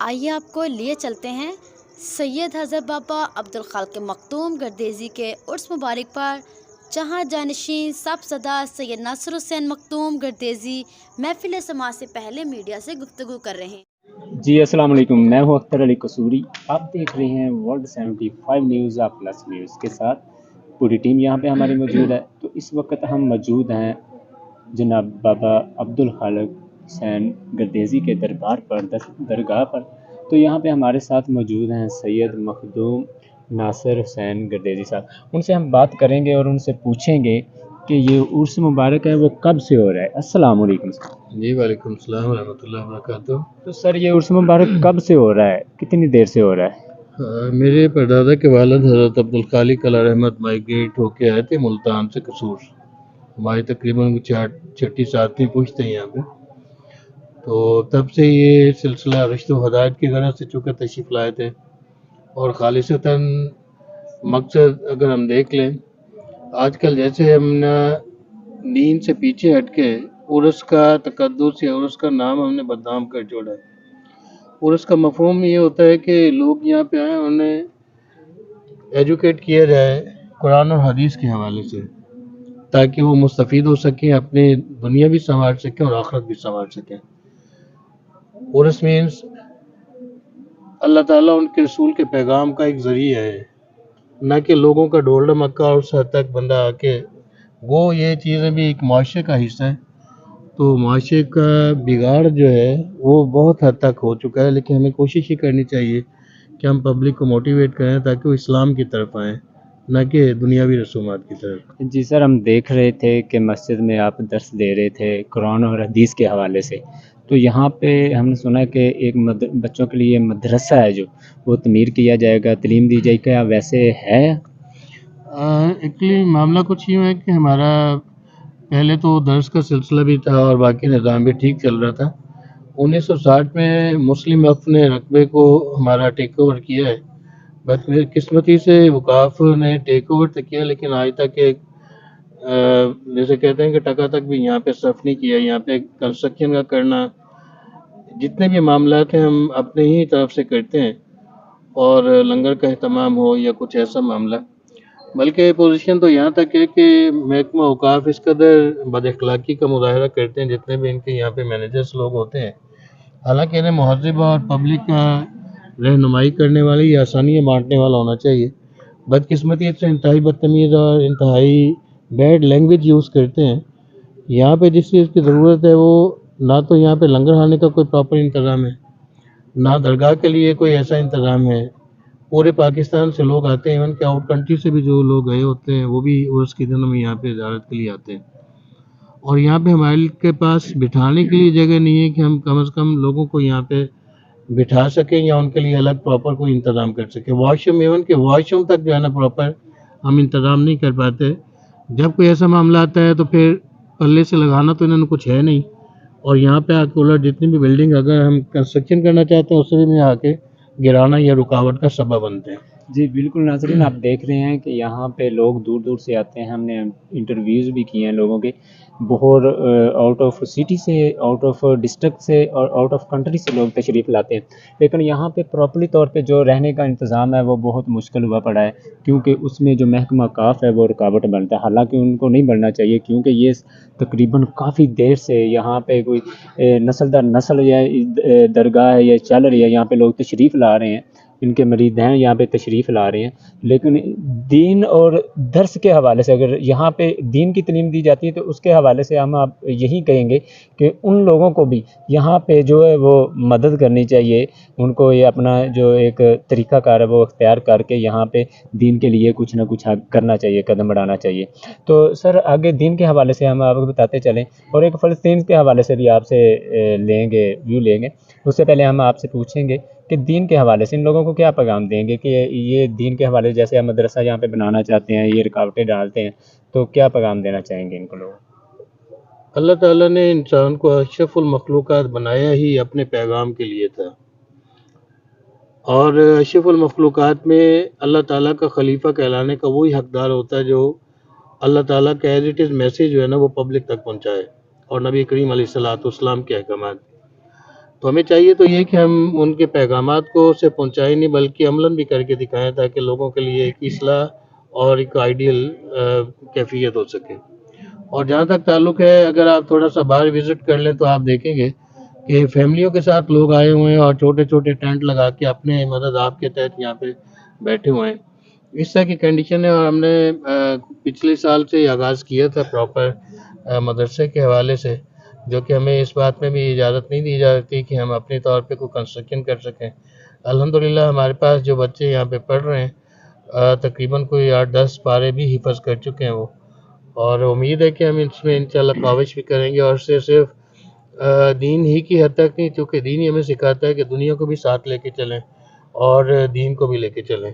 آئیے آپ کو لیے چلتے ہیں سید حضرت بابا عبدالخالق مختوم گردیزی کے عرس مبارک پر، جہاں جانشین صاحبزادہ سید ناصر حسین مختوم گردیزی محفل سماعت سے پہلے میڈیا سے گفتگو کر رہے ہیں۔ جی السلام علیکم، میں ہوں اختر علی قصوری۔ آپ دیکھ رہے ہیں ورلڈ 75 نیوز آپ پلس نیوز کے ساتھ پوری ٹیم یہاں پہ ہماری موجود ہے۔ تو اس وقت ہم موجود ہیں جناب بابا عبدالخالق حسین گردیزی کے دربار پر، درگاہ پر۔ تو یہاں پہ ہمارے ساتھ موجود ہیں سید مخدوم ناصر حسین گردیزی صاحب۔ ان سے ہم بات کریں گے اور ان سے پوچھیں گے کہ یہ عرس مبارک ہے وہ کب سے ہو رہا ہے۔ السلام علیکم۔ جی وعلیکم السلام ورحمۃ اللہ وبرکاتہ۔ تو سر یہ عرس مبارک کب سے ہو رہا ہے، کتنی دیر سے ہو رہا ہے؟ میرے پردادا کے والد حضرت عبدالخالق علیہ رحمت مائیگریٹ ہو کے آئے تھے ملتان سے قصور۔ ہماری تقریباً 6-7ویں پشت ہے یہاں پہ۔ تو تب سے یہ سلسلہ رشت و ہدایت کی غرض سے چونکہ تشریف لائے تھے، اور خالصتاً مقصد اگر ہم دیکھ لیں، آج کل جیسے ہم نے دین سے پیچھے ہٹ کے عرس کا تقدس یا عرس کا نام ہم نے بدنام کر چھوڑا ہے۔ عرس کا مفہوم یہ ہوتا ہے کہ لوگ یہاں پہ آئیں، انہیں ایجوکیٹ کیا جائے قرآن اور حدیث کے حوالے سے، تاکہ وہ مستفید ہو سکیں، اپنی دنیا بھی سنوار سکیں اور آخرت بھی سنوار سکیں۔ عرس مینس اللہ تعالیٰ ان کے رسول کے پیغام کا ایک ذریعہ ہے، نہ کہ لوگوں کا ڈول ڈمکا اور اس حد تک بندہ آ کے وہ یہ چیزیں بھی ایک معاشرے کا حصہ ہے۔ تو معاشرے کا بگاڑ جو ہے وہ بہت حد تک ہو چکا ہے، لیکن ہمیں کوشش ہی کرنی چاہیے کہ ہم پبلک کو موٹیویٹ کریں تاکہ وہ اسلام کی طرف آئیں، نہ کہ دنیاوی رسومات کی طرف۔ جی سر، ہم دیکھ رہے تھے کہ مسجد میں آپ درس دے رہے تھے قرآن اور حدیث کے حوالے سے، تو یہاں پہ ہم نے سنا کہ ایک بچوں کے لیے مدرسہ ہے جو وہ تعمیر کیا جائے گا، تعلیم دی جائے گی، کیا ویسے ہے؟ ایکچولی معاملہ کچھ یوں ہے کہ ہمارا پہلے تو درس کا سلسلہ بھی تھا اور باقی نظام بھی ٹھیک چل رہا تھا۔ 1960 میں مسلم وقف نے رقبے کو ہمارا ٹیک اوور کیا ہے، بس میری قسمتی سے وقاف نے ٹیک اوور تو کیا، لیکن آج تک ایک جیسے کہتے ہیں کہ ٹکا تک بھی یہاں پہ صرف نہیں کیا۔ یہاں پہ کنسٹرکشن کا کرنا، جتنے بھی معاملات ہیں ہم اپنے ہی طرف سے کرتے ہیں، اور لنگر کا اہتمام ہو یا کچھ ایسا معاملہ، بلکہ پوزیشن تو یہاں تک ہے کہ محکمہ اوقاف اس قدر بد اخلاقی کا مظاہرہ کرتے ہیں جتنے بھی ان کے یہاں پہ مینیجرز لوگ ہوتے ہیں۔ حالانکہ انہیں مہذب اور پبلک کا رہنمائی کرنے والی یا آسانیاں بانٹنے والا ہونا چاہیے، بدقسمتی سے انتہائی بدتمیز اور انتہائی بیڈ لینگویج یوز کرتے ہیں۔ یہاں پہ جس چیز کی ضرورت ہے وہ نہ تو یہاں پہ لنگر کھانے کا کوئی پراپر انتظام ہے، نہ درگاہ کے لیے کوئی ایسا انتظام ہے۔ پورے پاکستان سے لوگ آتے ہیں، ایون کہ آؤٹ کنٹری سے بھی جو لوگ گئے ہوتے ہیں وہ بھی عرس کے دنوں میں یہاں پہ زیارت کے لیے آتے ہیں، اور یہاں پہ ہمارے کے پاس بٹھانے کے لیے جگہ نہیں ہے کہ ہم کم از کم لوگوں کو یہاں پہ بٹھا سکیں یا ان کے لیے الگ پراپر کوئی انتظام کر سکیں۔ واش روم، ایون کہ واش روم تک جو ہے نا پراپر ہم انتظام نہیں کر پاتے۔ جب کوئی ایسا معاملہ آتا ہے تو پھر پلے سے لگانا تو انہوں نے کچھ ہے نہیں، اور یہاں پہ آ کے جتنی بھی بلڈنگ اگر ہم کنسٹرکشن کرنا چاہتے ہیں اس سے بھی آ کے گرانا یا رکاوٹ کا سبب بنتے ہیں۔ جی بالکل ناظرین، آپ دیکھ رہے ہیں کہ یہاں پہ لوگ دور دور سے آتے ہیں۔ ہم نے انٹرویوز بھی کیے ہیں لوگوں کے، بہت آؤٹ آف سٹی سے، آؤٹ آف ڈسٹرکٹ سے اور آؤٹ آف کنٹری سے لوگ تشریف لاتے ہیں، لیکن یہاں پہ پراپرلی طور پہ جو رہنے کا انتظام ہے وہ بہت مشکل ہوا پڑا ہے، کیونکہ اس میں جو محکمہ اوقاف ہے وہ رکاوٹ بنتا ہے۔ حالانکہ ان کو نہیں بڑھنا چاہیے، کیونکہ یہ تقریباً کافی دیر سے یہاں پہ کوئی نسل در نسل یا درگاہ ہے یا چل رہی ہے، یہاں پہ لوگ تشریف لا رہے ہیں، ان کے مرید ہیں یہاں پہ تشریف لا رہے ہیں، لیکن دین اور درس کے حوالے سے اگر یہاں پہ دین کی تعلیم دی جاتی ہے تو اس کے حوالے سے ہم آپ یہی کہیں گے کہ ان لوگوں کو بھی یہاں پہ جو ہے وہ مدد کرنی چاہیے، ان کو یہ اپنا جو ایک طریقہ کار ہے وہ اختیار کر کے یہاں پہ دین کے لیے کچھ نہ کچھ کرنا چاہیے، قدم بڑھانا چاہیے۔ تو سر آگے دین کے حوالے سے ہم آپ کو بتاتے چلیں، اور ایک فلسطین کے حوالے سے بھی آپ سے لیں گے، ویو لیں گے۔ اس سے پہلے ہم آپ سے پوچھیں گے کہ دین کے حوالے سے ان لوگوں کو کیا پیغام دیں گے کہ یہ دین کے حوالے سے جیسے ہم مدرسہ یہاں پہ بنانا چاہتے ہیں، یہ رکاوٹیں ڈالتے ہیں، تو کیا پیغام دینا چاہیں گے ان کو لوگ؟ اللہ تعالیٰ نے انسان کو اشرف المخلوقات بنایا ہی اپنے پیغام کے لیے تھا، اور اشرف المخلوقات میں اللہ تعالیٰ کا خلیفہ کہلانے کا وہی حقدار ہوتا ہے جو اللہ تعالیٰ کا ایز اٹ از میسیج جو ہے نا وہ پبلک تک پہنچائے، اور نبی کریم علیہ الصلوۃ والسلام کے احکامات۔ تو ہمیں چاہیے تو یہ کہ ہم ان کے پیغامات کو سے پہنچائیں نہیں بلکہ عملاً بھی کر کے دکھائیں تاکہ لوگوں کے لیے ایک اصلاح اور ایک آئیڈیل کیفیت ہو سکے۔ اور جہاں تک تعلق ہے، اگر آپ تھوڑا سا باہر وزٹ کر لیں تو آپ دیکھیں گے کہ فیملیوں کے ساتھ لوگ آئے ہوئے ہیں اور چھوٹے چھوٹے ٹینٹ لگا کے اپنے مدد آپ کے تحت یہاں پہ بیٹھے ہوئے ہیں۔ اس طرح کی کنڈیشن ہے، اور ہم نے پچھلے سال سے آغاز کیا تھا پراپر مدرسے کے حوالے سے، جو کہ ہمیں اس بات میں بھی اجازت نہیں دی جاتی کہ ہم اپنے طور پہ کوئی کنسٹرکشن کر سکیں۔ الحمدللہ ہمارے پاس جو بچے یہاں پہ پڑھ رہے ہیں تقریباً کوئی 8-10 پارے بھی حفظ کر چکے ہیں وہ، اور امید ہے کہ ہم اس میں انشاءاللہ کاوش بھی کریں گے، اور صرف دین ہی کی حد تک نہیں، چونکہ دین ہی ہمیں سکھاتا ہے کہ دنیا کو بھی ساتھ لے کے چلیں اور دین کو بھی لے کے چلیں۔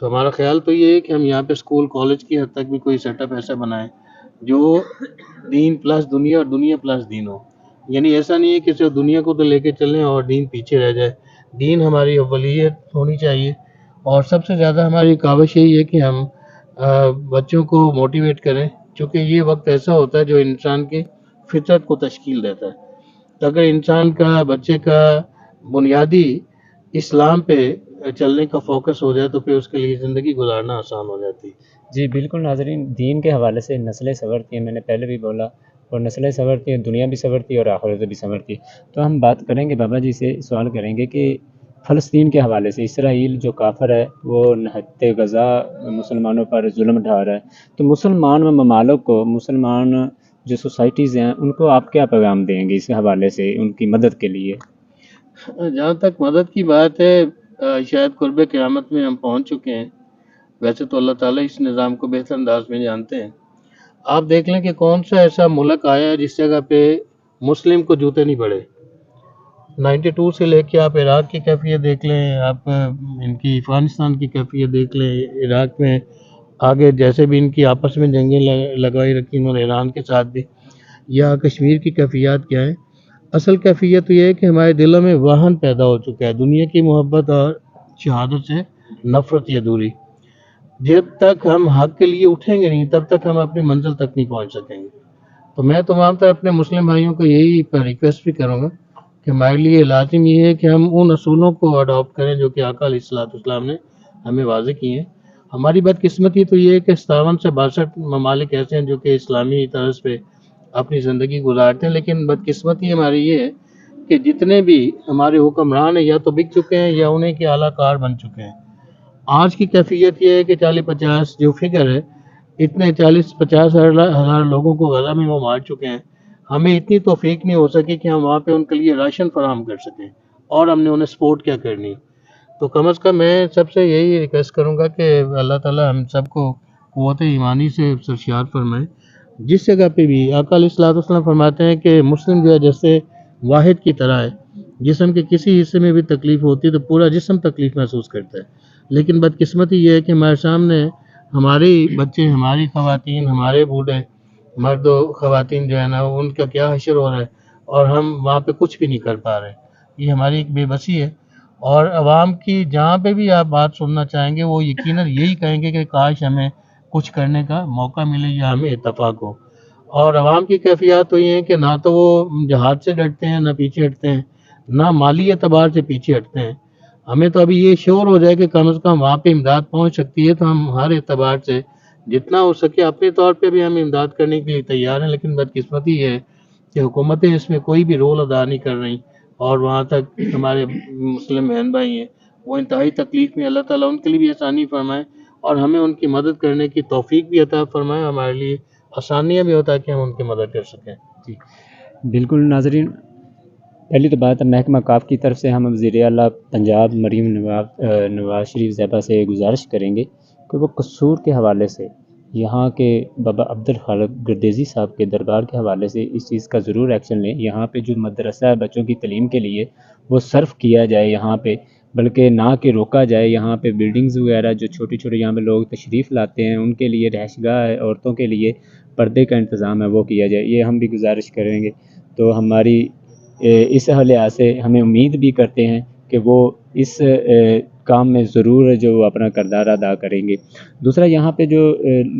تو ہمارا خیال تو یہ ہے کہ ہم یہاں پہ اسکول کالج کی حد تک بھی کوئی سیٹ اپ ایسا بنائیں جو دین پلس دنیا اور دنیا پلس دین ہو، یعنی ایسا نہیں ہے کہ صرف دنیا کو تو لے کے چلیں اور دین پیچھے رہ جائے۔ دین ہماری اولیت ہونی چاہیے، اور سب سے زیادہ ہماری کاوش یہی ہے کہ ہم بچوں کو موٹیویٹ کریں، چونکہ یہ وقت ایسا ہوتا ہے جو انسان کی فطرت کو تشکیل دیتا ہے۔ تو اگر انسان کا بچے کا بنیادی اسلام پہ چلنے کا فوکس ہو جائے تو پھر اس کے لیے زندگی گزارنا آسان ہو جاتی ہے۔ جی بالکل ناظرین، دین کے حوالے سے نسلیں سنورتی ہیں، میں نے پہلے بھی بولا، اور نسلیں سنورتی ہیں، دنیا بھی سنورتی ہے اور آخرت بھی سنورتی ہے۔ تو ہم بات کریں گے، بابا جی سے سوال کریں گے کہ فلسطین کے حوالے سے اسرائیل جو کافر ہے وہ نہتے غزہ مسلمانوں پر ظلم ڈھا رہا ہے، تو مسلمان ممالک کو، مسلمان جو سوسائٹیز ہیں ان کو آپ کیا پیغام دیں گے اس حوالے سے ان کی مدد کے لیے؟ جہاں تک مدد کی بات ہے، شاید قرب قیامت میں ہم پہنچ چکے ہیں، ویسے تو اللہ تعالیٰ اس نظام کو بہتر انداز میں جانتے ہیں۔ آپ دیکھ لیں کہ کون سا ایسا ملک آیا ہے جس جگہ پہ مسلم کو جوتے نہیں پڑے۔ 92 سے لے کے آپ عراق کی کیفیت دیکھ لیں، آپ ان کی افغانستان کی کیفیت دیکھ لیں، عراق میں آگے جیسے بھی ان کی آپس میں جنگیں لگائی رکھی انہوں نے ایران کے ساتھ بھی، یا کشمیر کی کیفیات کیا ہے۔ اصل کیفیت یہ ہے کہ ہمارے دلوں میں واہن پیدا ہو چکا ہے، دنیا کی محبت اور شہادت سے نفرت یا دوری۔ جب تک ہم حق کے لیے اٹھیں گے نہیں تب تک ہم اپنی منزل تک نہیں پہنچ سکیں گے۔ تو میں تمام تر اپنے مسلم بھائیوں کو یہی ریکویسٹ بھی کروں گا کہ ہمارے لیے لازم یہ ہے کہ ہم ان اصولوں کو اڈاپٹ کریں جو کہ آقا علیہ السلام نے ہمیں واضح کی ہیں۔ ہماری بدقسمتی تو یہ ہے کہ 57 سے 62 ممالک ایسے ہیں جو کہ اسلامی طرز پہ اپنی زندگی گزارتے ہیں، لیکن بدقسمتی ہماری یہ ہے کہ جتنے بھی ہمارے حکمران ہیں یا تو بک چکے ہیں یا انہیں کے اعلیٰ کار بن چکے ہیں۔ آج کی کیفیت یہ ہے کہ 40-50 جو فگر ہے، اتنے 40-50 ہزار لوگوں کو غزہ میں وہ مار چکے ہیں۔ ہمیں اتنی توفیق نہیں ہو سکی کہ ہم وہاں پہ ان کے لیے راشن فراہم کر سکیں، اور ہم نے انہیں سپورٹ کیا کرنی۔ تو کم از کم میں سب سے یہی ریکویسٹ کروں گا کہ اللہ تعالیٰ ہم سب کو قوت ایمانی سے سرشار فرمائے۔ جس جگہ پہ بھی آقا علیہ السلام فرماتے ہیں کہ مسلم جو ہے جیسے واحد کی طرح ہے، جسم کے کسی حصے میں بھی تکلیف ہوتی ہے تو پورا جسم تکلیف محسوس کرتا ہے، لیکن بدقسمتی یہ ہے کہ ہمارے سامنے ہمارے بچے، ہماری خواتین، ہمارے بوڑھے مرد و خواتین جو ہے نا، ان کا کیا حشر ہو رہا ہے اور ہم وہاں پہ کچھ بھی نہیں کر پا رہے۔ یہ ہماری ایک بے بسی ہے، اور عوام کی جہاں پہ بھی آپ بات سننا چاہیں گے وہ یقیناً یہی کہیں گے کہ کاش ہمیں کچھ کرنے کا موقع ملے یا ہمیں اتفاق ہو۔ اور عوام کی کیفیات تو یہ ہے کہ نہ تو وہ جہاد سے ڈرتے ہیں، نہ پیچھے ہٹتے ہیں، نہ مالی اعتبار سے پیچھے ہٹتے ہیں۔ ہمیں تو ابھی یہ شعور ہو جائے کہ کم از کم وہاں پہ امداد پہنچ سکتی ہے تو ہم ہر اعتبار سے جتنا ہو سکے اپنے طور پہ بھی ہم امداد کرنے کے لیے تیار ہیں، لیکن بدقسمتی یہ ہے کہ حکومتیں اس میں کوئی بھی رول ادا نہیں کر رہی، اور وہاں تک ہمارے مسلم بہن بھائی ہیں وہ انتہائی تکلیف میں۔ اللہ تعالیٰ ان کے لیے بھی آسانی فرمائے اور ہمیں ان کی مدد کرنے کی توفیق بھی عطا فرمائے، ہمارے لیے آسانیاں بھی ہوتا ہے کہ ہم ان کی مدد کر سکیں۔ جی بالکل ناظرین، پہلی تو بات ہے محکمہ کاف کی طرف سے ہم وزیر اعلیٰ پنجاب مریم نواز شریف صاحبہ سے گزارش کریں گے کہ وہ قصور کے حوالے سے یہاں کے بابا عبدالخالق گردیزی صاحب کے دربار کے حوالے سے اس چیز کا ضرور ایکشن لیں۔ یہاں پہ جو مدرسہ ہے بچوں کی تعلیم کے لیے وہ صرف کیا جائے یہاں پہ، بلکہ نہ کہ روکا جائے۔ یہاں پہ بلڈنگز وغیرہ جو چھوٹی چھوٹی یہاں پہ لوگ تشریف لاتے ہیں ان کے لیے رہائش گاہ ہے، عورتوں کے لیے پردے کا انتظام ہے، وہ کیا جائے۔ یہ ہم بھی گزارش کریں گے۔ تو ہماری اس لحاظ سے ہمیں امید بھی کرتے ہیں کہ وہ اس کام میں ضرور جو اپنا کردار ادا کریں گے۔ دوسرا، یہاں پہ جو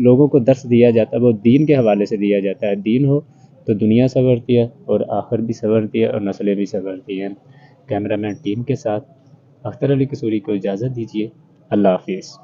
لوگوں کو درس دیا جاتا ہے وہ دین کے حوالے سے دیا جاتا ہے۔ دین ہو تو دنیا سنورتی ہے اور آخر بھی سنورتی ہے اور نسلیں بھی سنورتی ہیں۔ کیمرہ مین ٹیم کے ساتھ اختر علی قصوری کو اجازت دیجیے. اللہ حافظ.